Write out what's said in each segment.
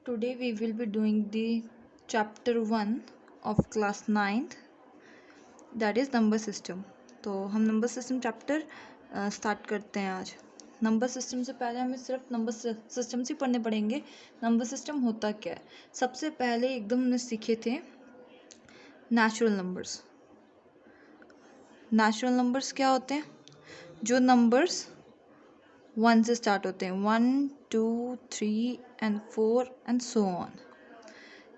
Today we will be doing the chapter 1 of class 9th, that is number system. तो हम number system chapter start करते हैं आज. Number system से पहले हमें सिर्फ नंबर सिस्टम से पढ़ने पड़ेंगे. नंबर सिस्टम होता क्या है. सबसे पहले एकदम हमने सीखे थे नेचुरल नंबर्स. नेचुरल नंबर्स क्या होते हैं? जो नंबर्स 1 से स्टार्ट होते हैं, 1 2 3 एंड 4 एंड सो ऑन.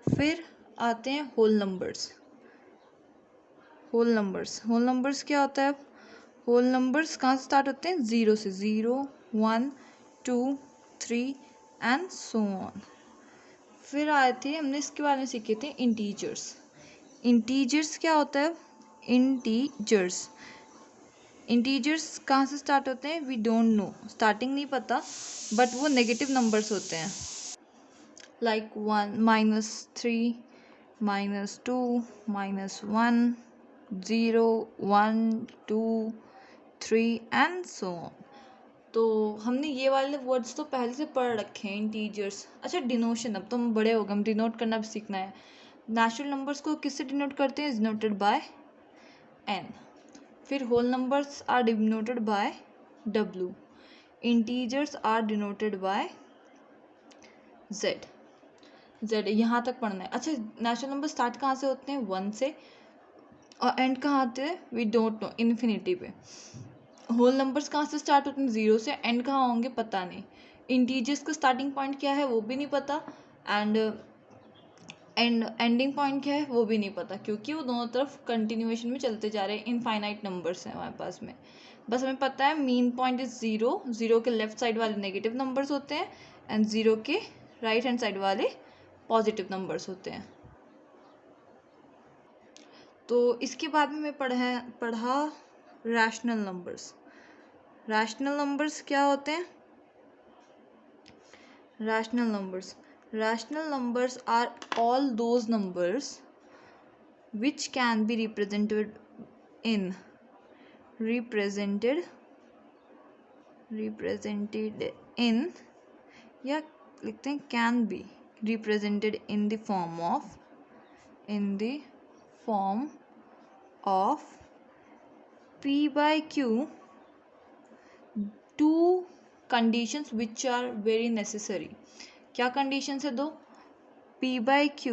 फिर आते हैं होल नंबर्स. होल नंबर्स क्या होता है? होल नंबर्स कहाँ से स्टार्ट होते हैं? 0 से. 0 1 2 3 एंड सो ऑन. फिर आए थे, हमने इसके बारे में सीखे थे इंटीजर्स. इंटीजर्स क्या होता है? इंटीजर्स कहाँ से स्टार्ट होते हैं? वी डोंट नो, स्टार्टिंग नहीं पता, बट वो नेगेटिव नंबर्स होते हैं. Like 1 -3 -2 -1 0 1 2 3 and so on. तो हमने ये वाले वर्ड्स तो पहले से पढ़ रखे हैं, इंटीजर्स. अच्छा, डिनोशन, अब तो हम बड़े हो गए, हम डिनोट करना भी सीखना है. नेचुरल नंबर्स को किससे डिनोट करते हैं? Is denoted by N. फिर whole numbers are denoted by W. Integers are denoted by Z. यहाँ तक पढ़ना है. अच्छा, नेचुरल नंबर स्टार्ट कहाँ से होते हैं? 1 से. और एंड कहाँ आते हैं? वी डोंट नो, इन्फिनिटी पे. होल नंबर्स कहाँ से स्टार्ट होते हैं? 0 से. एंड कहाँ होंगे? पता नहीं. इंटीजर्स का स्टार्टिंग पॉइंट क्या है? वो भी नहीं पता. एंड एंडिंग पॉइंट क्या है? वो भी नहीं पता, क्योंकि वो दोनों तरफ कंटिन्यूएशन में चलते जा रहे हैं. इनफाइनाइट नंबर्स हैं हमारे पास में. बस हमें पता है मीन पॉइंट इज 0. 0 के लेफ्ट साइड वाले नेगेटिव नंबर्स होते हैं एंड 0 के राइट हैंड साइड वाले पॉजिटिव नंबर्स होते हैं. तो इसके बाद में मैं पढ़ा रैशनल नंबर्स. रैशनल नंबर्स क्या होते हैं? Rational numbers are all those numbers which can be represented in या लिखते हैं can be represented in the form of P by Q. Two conditions which are very necessary. क्या conditions है? 2. P by Q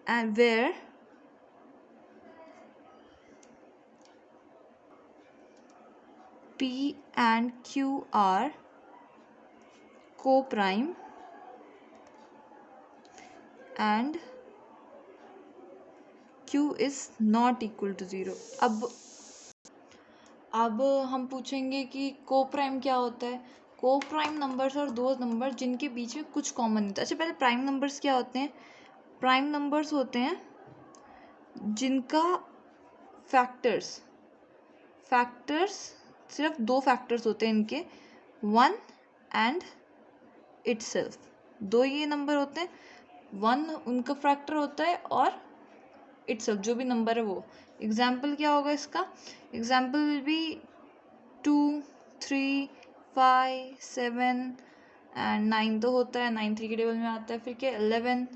and where P and Q are co-prime and Q is not equal to 0. अब हम पूछेंगे कि co-prime क्या होता है. Co-prime numbers और दो नंबर जिनके बीच में कुछ कॉमन नहीं होता. अच्छा, पहले प्राइम नंबर्स क्या होते हैं? प्राइम नंबर्स होते हैं जिनका फैक्टर्स सिर्फ 2 फैक्टर्स होते हैं इनके, 1 एंड इटसेल्फ. 2 ये नंबर होते हैं. 1 उनका फैक्टर होता है और इटसेल्फ जो भी नंबर है वो. एग्जाम्पल क्या होगा इसका? एग्जाम्पल विल बी 2 3 5 7 एंड 9 तो होता है, 9 3 के टेबल में आता है. फिर क्या? 11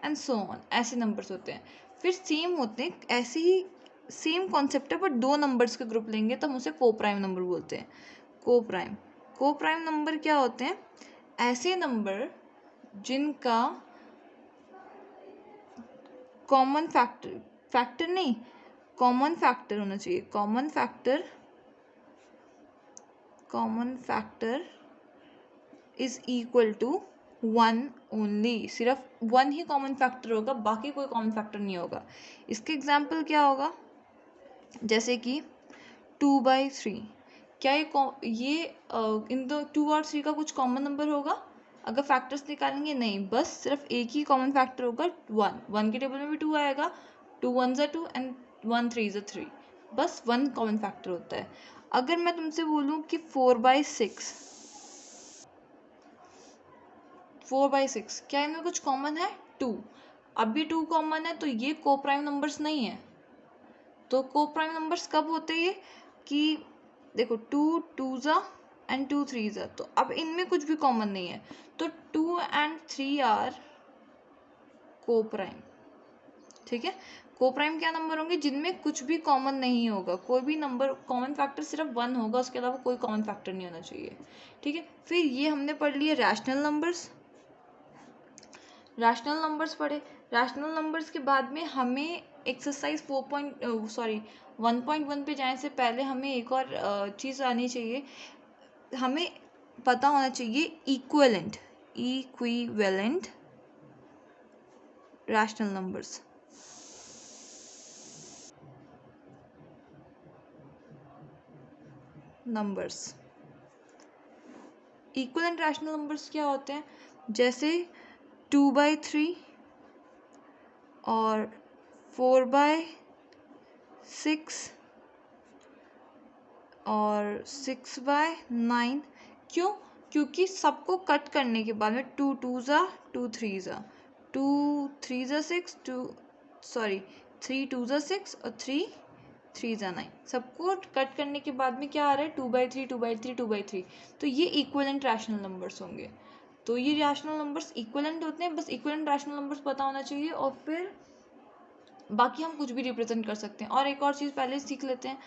एंड सो ऑन. ऐसे नंबर्स होते हैं. फिर सेम होते हैं, ऐसे ही सेम कॉन्सेप्ट है, बट 2 नंबर्स का ग्रुप लेंगे तो हम उसे को-प्राइम नंबर बोलते हैं. को-प्राइम नंबर क्या होते हैं? ऐसे नंबर जिनका कॉमन फैक्टर नहीं, कॉमन फैक्टर होना चाहिए. Common factor is equal to 1 only. सिर्फ 1 ही कॉमन फैक्टर होगा, बाकी कोई कॉमन फैक्टर नहीं होगा. इसके एग्जाम्पल क्या होगा? जैसे कि 2/3. क्या ये इन दो 2 और 3 का कुछ कॉमन नंबर होगा? अगर फैक्टर्स निकालेंगे नहीं, बस सिर्फ एक ही कॉमन फैक्टर होगा, 1 के टेबल में भी 2 आएगा. 2 1s are 2 and 1 3s are 3. बस 1 कॉमन फैक्टर होता है. अगर मैं तुमसे बोलूँ कि 4/6, क्या इनमें कुछ कॉमन है? 2. अब भी 2 कॉमन है, तो ये को-प्राइम नंबर्स नहीं है. तो को-प्राइम नंबर्स कब होते हैं? कि देखो 2 2s are and 2 3s are, तो अब इनमें कुछ भी कॉमन नहीं है, तो 2 and 3 आर को प्राइम। ठीक है, को प्राइम क्या नंबर होंगे जिनमें कुछ भी कॉमन नहीं होगा, कोई भी नंबर कॉमन फैक्टर सिर्फ 1 होगा, उसके अलावा कोई कॉमन फैक्टर नहीं होना चाहिए। ठीक है, फिर ये हमने पढ़ लिए रैशनल नंबर्स। रैशनल नंबर्स पढ़े, रैशनल नंबर्स के बाद में हमें एक्सरसाइज 1.1 पे जाने से पहले हमें एक और चीज़ आनी चाहिए, हमें पता होना चाहिए equivalent rational numbers. Equivalent rational numbers क्या होते हैं, जैसे 2/3 और 4/6 और 6/9। क्यों? क्योंकि सबको कट करने के बाद में 2 2s are 2 3s are 2 3s are 6 3 2s are 6 और 3 3s are 9, सबको कट करने के बाद में क्या आ रहा है 2/3 2/3 2/3, तो ये इक्विवेलेंट रैशनल नंबर्स होंगे। तो ये रैशनल नंबर्स इक्विवेलेंट होते हैं, बस इक्विवेलेंट रैशनल नंबर्स पता होना चाहिए, और फिर बाकी हम कुछ भी रिप्रेजेंट कर सकते हैं। और एक और चीज़ पहले सीख लेते हैं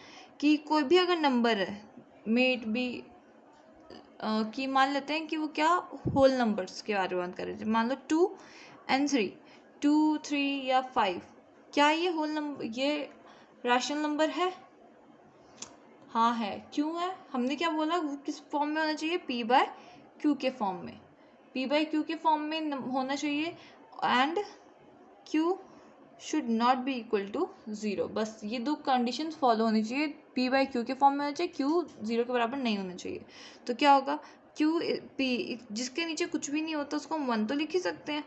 कि कोई भी अगर नंबर है मेट बी कि मान लेते हैं कि वो क्या होल नंबर्स के बारे में बात करें, मान लो 2 and 3 2 3 या 5, क्या ये होल नंबर, ये रैशनल नंबर है? हाँ है। क्यों है? हमने क्या बोला, वो किस फॉर्म में होना चाहिए, p/q के फॉर्म में, p/q के फॉर्म में होना चाहिए, and q should not be equal to 0। बस ये दो कंडीशन फॉलो होनी चाहिए, p/q के फॉर्म में होना चाहिए, q 0 के बराबर नहीं होना चाहिए। तो क्या होगा, q p जिसके नीचे कुछ भी नहीं होता उसको हम 1 तो लिख ही सकते हैं,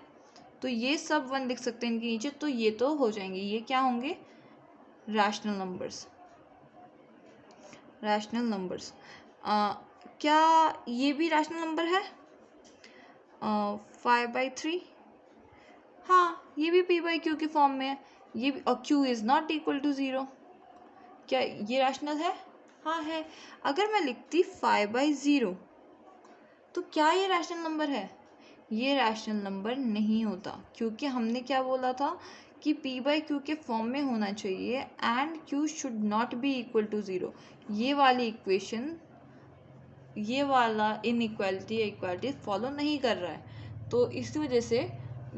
तो ये सब 1 लिख सकते हैं इनके नीचे, तो ये तो हो जाएंगे, ये क्या होंगे, रैशनल नंबर्स। रैशनल नंबर्स क्या ये भी रैशनल नंबर है? 5/3, हाँ ये भी p/q के फॉर्म में है, ये भी, और q is not equal to 0, क्या ये रैशनल है? हाँ है। अगर मैं लिखती 5/0 तो क्या ये रैशनल नंबर है? ये रैशनल नंबर नहीं होता, क्योंकि हमने क्या बोला था कि p/q के फॉर्म में होना चाहिए and q should not be equal to 0। ये वाली इक्वेशन, ये वाला इक्वालिटी फॉलो नहीं कर रहा है, तो इसी वजह से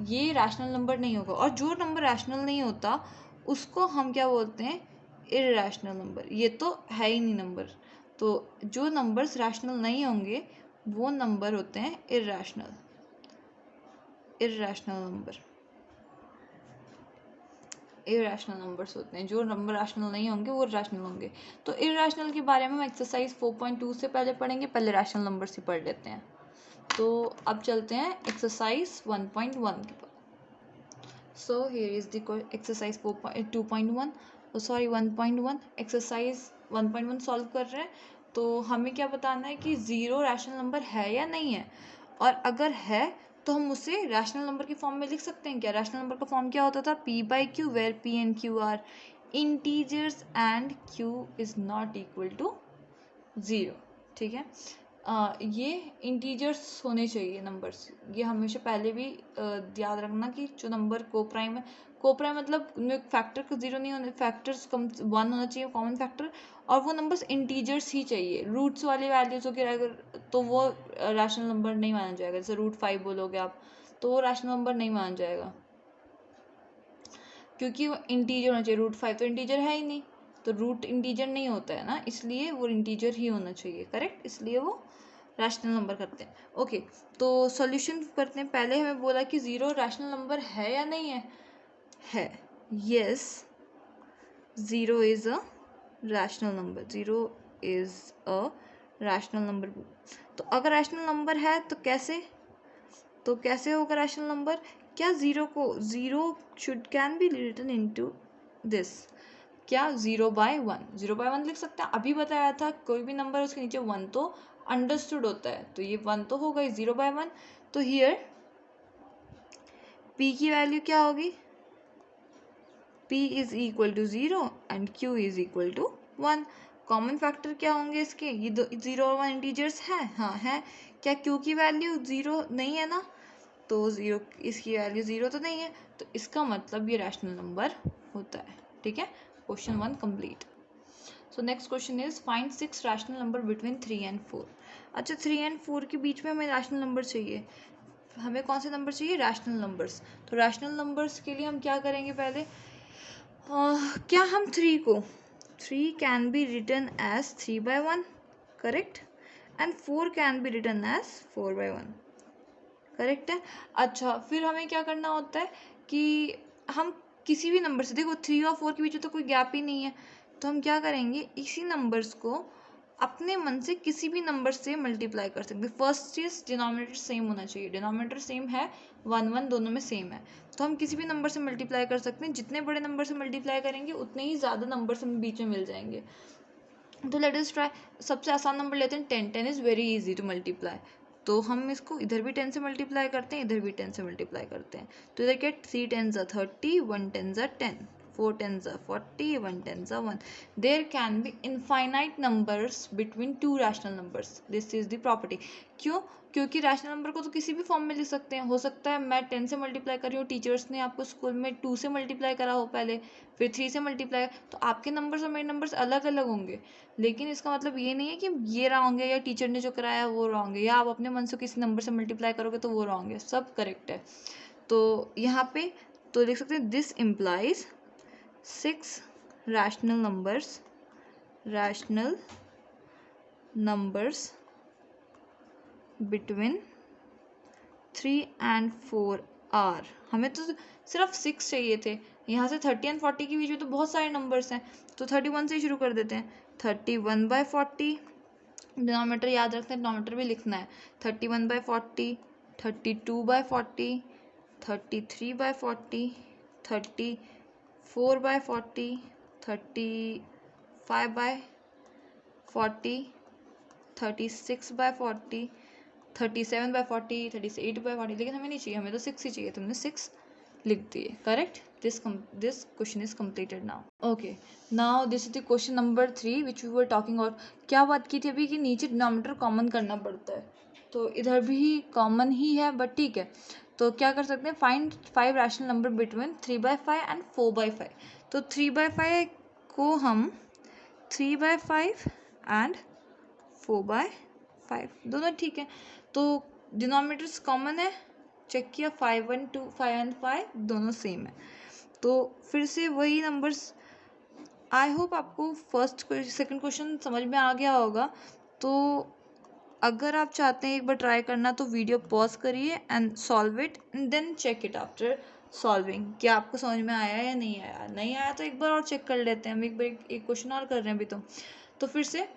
ये रैशनल नंबर नहीं होगा। और जो नंबर रैशनल नहीं होता उसको हम क्या बोलते हैं, इर्रैशनल नंबर। ये तो है ही नहीं नंबर, तो जो नंबर्स रैशनल नहीं होंगे वो नंबर होते हैं इर्रैशनल नंबर। इरेशनल नंबर्स होते हैं, जो नंबर रैशनल नहीं होंगे वो रैशनल होंगे। तो इरेशनल के बारे में हम एक्सरसाइज 4.2 से पहले पढ़ेंगे, पहले रैशनल नंबर्स ही पढ़ लेते हैं। तो अब चलते हैं एक्सरसाइज 1.1 के पास। So here is the exercise 2.1 sorry 1.1। Exercise 1.1 solve कर रहे हैं, तो हमें क्या बताना है कि 0 रैशनल नंबर है या नहीं है, और अगर है तो हम उसे रैशनल नंबर के फॉर्म में लिख सकते हैं क्या? रैशनल नंबर का फॉर्म क्या होता था, p/q, where p and q are integers and q is not equal to 0। ठीक है, ये इंटीजर्स होने चाहिए नंबर्स, ये हमेशा पहले भी याद रखना कि जो नंबर को प्राइम है, को प्राइम मतलब फैक्टर का 0 नहीं होने, फैक्टर्स कम 1 होना चाहिए कॉमन फैक्टर, और वो नंबर्स इंटीजर्स ही चाहिए। रूट्स वाले वैल्यूज वगैरह अगर, तो वो रैशनल नंबर नहीं माना जाएगा। जैसे √5 बोलोगे आप तो वो रैशनल नंबर नहीं माना जाएगा, क्योंकि वो इंटीजर होना चाहिए। √5 तो इंटीजर है ही नहीं, तो रूट इंटीजर नहीं होता है ना, इसलिए वो इंटीजर ही होना चाहिए, करेक्ट, इसलिए वो रैशनल नंबर करते हैं। ओके, तो सॉल्यूशन करते हैं। पहले हमें बोला कि 0 रैशनल नंबर है या नहीं है। Yes, 0 is a rational number, 0 is a rational number. तो अगर रैशनल नंबर है तो कैसे होगा रैशनल नंबर? क्या 0 should can be written into this, क्या 0/1 0/1 लिख सकते हैं। अभी बताया था कोई भी नंबर उसके नीचे 1 तो अंडरस्टूड होता है, तो ये 1 तो होगा ही 0/1। तो हियर p की वैल्यू क्या होगी, p is equal to 0 and q is equal to 1। Common factor क्या होंगे इसके, ये दो 0 और 1 इंटीजर्स है, हाँ है। क्या क्यू की वैल्यू 0 नहीं है ना, तो 0 इसकी वैल्यू 0 तो नहीं है, तो इसका मतलब ये रैशनल नंबर होता है। ठीक है, question 1 complete. So next question is find 6 rational number between 3 and 4। अच्छा 3 and 4 के बीच में हमें रैशनल नंबर चाहिए, हमें कौन से नंबर चाहिए, रैशनल नंबर्स। तो रैशनल नंबर्स के लिए हम क्या करेंगे पहले, क्या हम 3 can be written as 3/1 correct, and 4 can be written as 4/1 correct है। अच्छा फिर हमें क्या करना होता है कि हम किसी भी नंबर से, देखो 3 और 4 के बीच में तो कोई गैप ही नहीं है, तो हम क्या करेंगे, इसी नंबर्स को अपने मन से किसी भी नंबर से मल्टीप्लाई कर सकते हैं। फर्स्ट चीज़ डिनोमिनेटर सेम होना चाहिए, डिनोमिनेटर सेम है, 1 दोनों में सेम है, तो हम किसी भी नंबर से मल्टीप्लाई कर सकते हैं। जितने बड़े नंबर से मल्टीप्लाई करेंगे उतने ही ज़्यादा नंबर्स हमें बीच में मिल जाएंगे। तो लेट अस ट्राई, सबसे आसान नंबर लेते हैं 10। 10 is very easy to multiply, तो हम इसको इधर भी 10 से मल्टीप्लाई करते हैं, इधर भी 10 से मल्टीप्लाई करते हैं, तो इधर क्या 3 10s are 30, 1 10s are 10, 4 10s are 40, 1 10s are 1। There can be infinite numbers between two rational numbers, this is the property. क्यों, क्योंकि रैशनल नंबर को तो किसी भी फॉर्म में लिख सकते हैं। हो सकता है मैं 10 से मल्टीप्लाई कर रही हूँ, टीचर्स ने आपको स्कूल में 2 से मल्टीप्लाई करा हो पहले, फिर 3 से मल्टीप्लाई, तो आपके नंबर्स और मेरे नंबर्स अलग अलग होंगे, लेकिन इसका मतलब ये नहीं है कि ये रॉन्ग है या टीचर ने जो कराया वो रॉन्ग है, या आप अपने मन से किसी नंबर से मल्टीप्लाई करोगे तो वो रॉन्ग है, सब करेक्ट है। तो यहाँ पे तो लिख सकते हैं this implies 6 rational numbers between 3 and 4 are. हमें तो सिर्फ 6 चाहिए थे, यहाँ से 30 and 40 के बीच में तो बहुत सारे नंबर्स हैं, तो 31 से ही शुरू कर देते हैं। 31/40, डिनोमीटर याद रखते हैं, डिनोमीटर भी लिखना है। 31/40, 32/40, 33/40, 34/40, 35/40, 36/40, 37/40, 38/40, लेकिन हमें नहीं चाहिए, हमें तो 6 ही चाहिए, तुमने 6 लिख दिए correct. This question is completed now. Okay, now this is the question number 3 which we were talking about. क्या बात की थी अभी कि नीचे डिनोमिनेटर कॉमन करना पड़ता है, तो इधर भी कॉमन ही है, बट ठीक है। तो क्या कर सकते हैं, find 5 rational number between 3/5 and 4/5। तो 3/5 को हम 3/5 and 4/5 दोनों ठीक है, तो डिनोमिनेटर्स कॉमन है, चेक किया, 5 and 5 दोनों सेम है, तो फिर से वही नंबर्स। आई होप आपको फर्स्ट सेकंड क्वेश्चन समझ में आ गया होगा। तो अगर आप चाहते हैं एक बार ट्राई करना, तो वीडियो पॉज करिए and solve it and then check it after solving, क्या आपको समझ में आया या नहीं आया। नहीं आया तो एक बार और चेक कर लेते हैं, हम एक बार एक क्वेश्चन और कर रहे हैं अभी। तो फिर से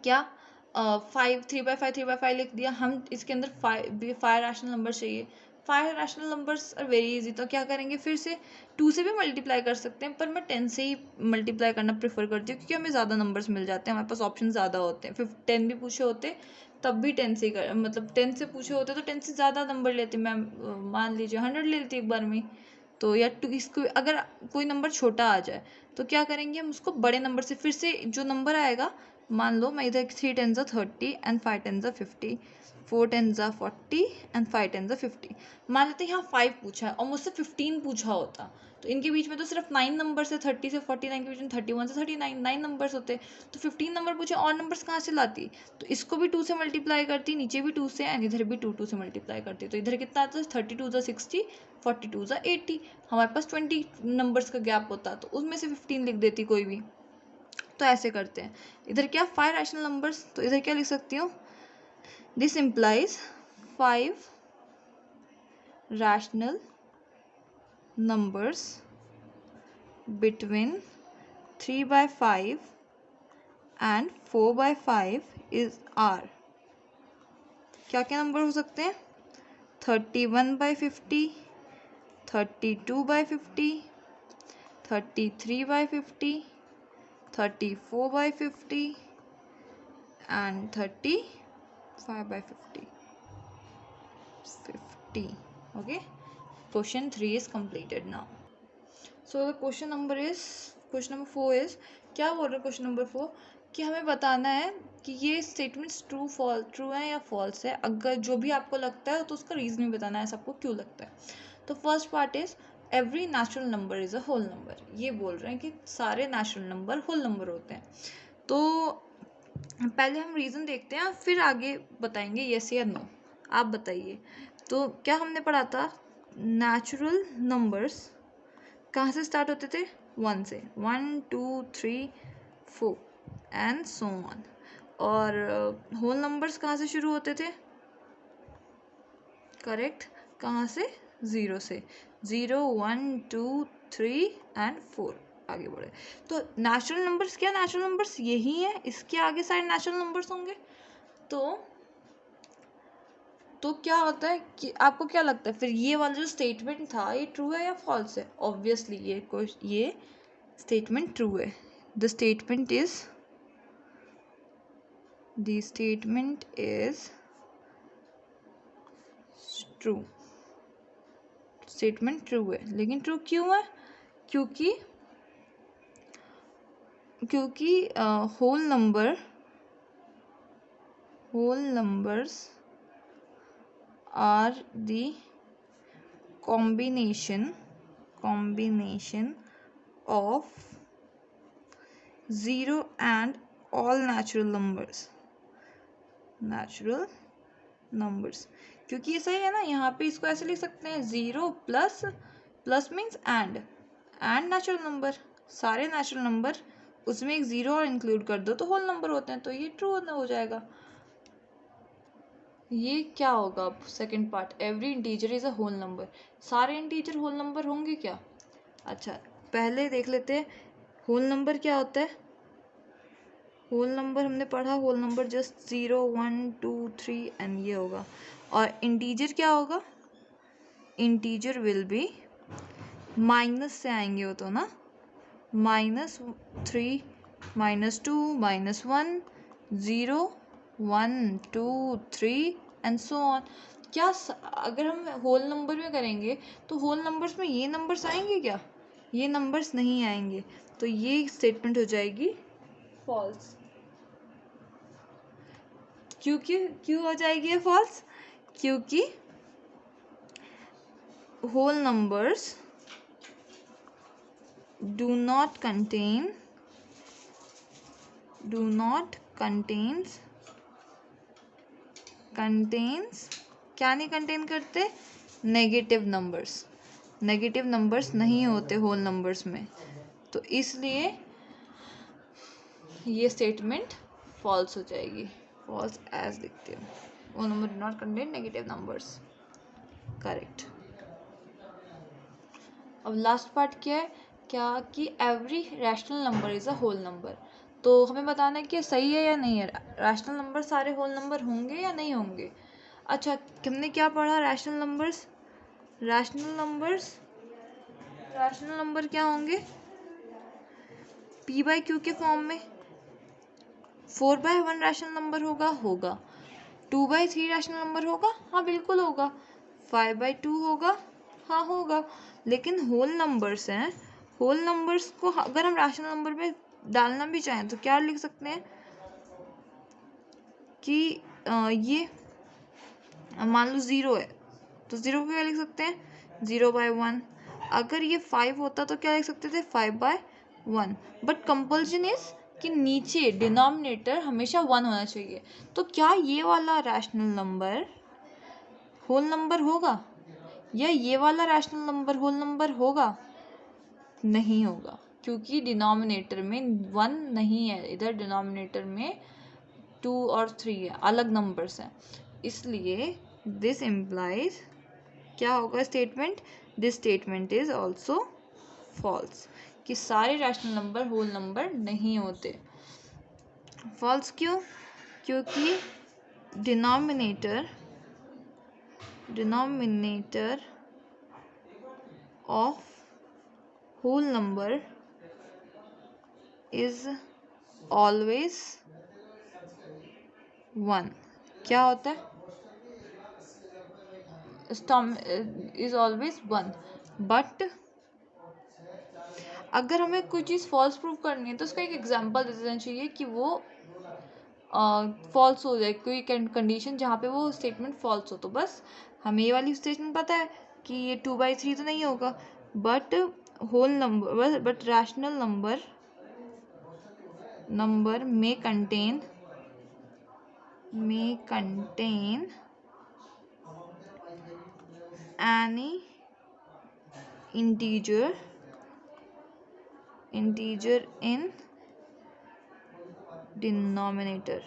क्या 3/5 लिख दिया, हम इसके अंदर 5 रैशनल नंबर चाहिए। 5 rational numbers are very easy, तो क्या करेंगे, फिर से 2 से भी मल्टीप्लाई कर सकते हैं, पर मैं 10 से ही मल्टीप्लाई करना प्रेफर करती हूँ, क्योंकि हमें ज़्यादा नंबर्स मिल जाते हैं, हमारे पास ऑप्शन ज़्यादा होते हैं। फिर 10 भी पूछे होते तब भी 10 से मतलब 10 से पूछे होते तो 10 से ज़्यादा नंबर लेती मैं, मान लीजिए 100 ले लेती एक बार में। तो या इसको अगर कोई नंबर छोटा आ जाए तो क्या करेंगे, हम उसको बड़े नंबर से, फिर से जो नंबर आएगा, मान लो मैं इधर 3 10s are 30 and 5 10s are 50, 4 10s are 40 and 5 10s are 50। मान लेते हैं यहाँ 5 पूछा है और मुझसे 15 पूछा होता, तो इनके बीच में तो सिर्फ 9 नंबर है, 30 से 49 के बीच में 31 से 39 9 नंबर्स होते, तो 15 नंबर पूछे, और नंबर्स कहाँ से लाती, तो इसको भी 2 से मल्टीप्लाई करती, नीचे भी 2 से, एंड इधर भी 2 से मल्टीप्लाई करती, तो इधर कितना आता है, 32 60, 42 80, हमारे पास 20 नंबर्स का गैप होता, तो उसमें से 15 लिख देती कोई भी। तो ऐसे करते हैं। इधर क्या 5 रैशनल नंबर्स, तो इधर क्या लिख सकती हूँ, this implies 5 rational numbers between 3/5 and 4/5 is are. क्या क्या नंबर हो सकते हैं, 31/50, 32/50, 33/50, 34/50 and 35/50, 50. Okay, question 3 is completed now. So the question number 4 is, क्या बोल रहे हैं क्वेश्चन नंबर 4, कि हमें बताना है कि ये स्टेटमेंट्स ट्रू है या फॉल्स है। अगर जो भी आपको लगता है तो उसका रीज़न भी बताना है सबको क्यों लगता है। तो first part is every natural number is a whole number. ये बोल रहे हैं कि सारे नेचुरल नंबर होल नंबर होते हैं। तो पहले हम रीज़न देखते हैं फिर आगे बताएंगे येस या नो। आप बताइए। तो क्या हमने पढ़ा था, नेचुरल नंबर्स कहाँ से स्टार्ट होते थे, 1 से, 1 2 3 4 एंड सो ऑन। और होल नंबर्स कहाँ से शुरू होते थे, करेक्ट, कहाँ से, 0 से, 0 1 2 3 एंड 4 आगे बढ़े। तो नेचुरल नंबर्स, क्या नेचुरल नंबर्स यही है, इसके आगे सारे नेचुरल नंबर्स होंगे। तो क्या होता है कि आपको क्या लगता है फिर ये वाला जो स्टेटमेंट था ये ट्रू है या फॉल्स है। ऑब्वियसली ये स्टेटमेंट ट्रू है। The statement is true. Statement true है, लेकिन ट्रू क्यों है, क्योंकि whole numbers are the combination of 0 and all natural numbers। क्योंकि ऐसा ही है ना, यहाँ पे इसको ऐसे लिख सकते हैं, 0 plus means and natural number, सारे नेचुरल नंबर उसमें एक 0 और इंक्लूड कर दो तो होल नंबर होते हैं, तो ये ट्रू हो जाएगा। ये क्या होगा अब second part, every integer is a whole number. सारे इंटीजर होल नंबर होंगे क्या। अच्छा पहले देख लेते हैं होल नंबर क्या होता है। होल नंबर हमने पढ़ा, होल नंबर जस्ट 0 1 2 3 एंड ये होगा। और इंटीजर क्या होगा, इंटीजर विल बी, माइनस से आएंगे वो तो ना, -3 -2 -1 0 1 2 3 एंड सो ऑन। क्या अगर हम होल नंबर में करेंगे तो होल नंबर्स में ये नंबर्स आएंगे क्या, ये नंबर्स नहीं आएंगे, तो ये स्टेटमेंट हो जाएगी फॉल्स। क्यों हो जाएगी ये फॉल्स, क्योंकि whole numbers do not contains क्या नहीं कंटेन करते, नेगेटिव नंबर्स नहीं होते होल नंबर्स में, तो इसलिए ये स्टेटमेंट फॉल्स हो जाएगी। फॉल्स एज लिखते हो, whole number do not contain negative numbers, correct. अब लास्ट पार्ट क्या है, क्या कि every rational number is a whole number. तो हमें बताना है कि सही है या नहीं है, रैशनल नंबर सारे होल नंबर होंगे या नहीं होंगे। अच्छा हमने क्या पढ़ा, रैशनल नंबर क्या होंगे, p/q के फॉर्म में। 4/1 रैशनल नंबर होगा 2/3 रैशनल नंबर होगा, हाँ बिल्कुल होगा। 5/2 होगा, हाँ होगा। लेकिन होल नंबर्स हैं, होल नंबर्स को अगर हम रैशनल नंबर में डालना भी चाहें तो क्या लिख सकते हैं कि ये मान लो 0 है तो 0 को क्या लिख सकते हैं, 0/1। अगर ये 5 होता तो क्या लिख सकते थे, 5/1। बट कंपल्शन इज कि नीचे डिनोमिनेटर हमेशा 1 होना चाहिए। तो क्या ये वाला रैशनल नंबर होल नंबर होगा या ये वाला रैशनल नंबर होल नंबर होगा, नहीं होगा, क्योंकि डिनोमिनेटर में 1 नहीं है, इधर डिनोमिनेटर में 2 और 3 है, अलग नंबर्स हैं। इसलिए दिस इम्प्लाइज क्या होगा statement, this statement is also false, कि सारे रैशनल नंबर होल नंबर नहीं होते। फॉल्स क्यों, क्योंकि denominator of whole number is always 1। क्या होता है, इज ऑलवेज 1। बट अगर हमें कोई चीज़ फॉल्स प्रूव करनी है तो उसका एक एग्जांपल दे देना चाहिए कि वो फॉल्स हो जाए, कोई कंडीशन जहाँ पे वो स्टेटमेंट फॉल्स हो। तो बस हमें ये वाली स्टेटमेंट पता है कि ये 2/3 तो नहीं होगा, but whole number, but rational number may contain any integer in denominator.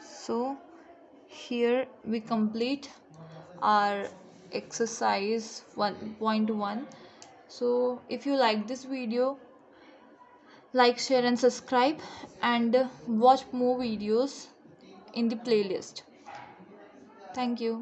So here we complete our exercise 1.1. So if you like this video, like, share and subscribe, and watch more videos in the playlist. Thank you.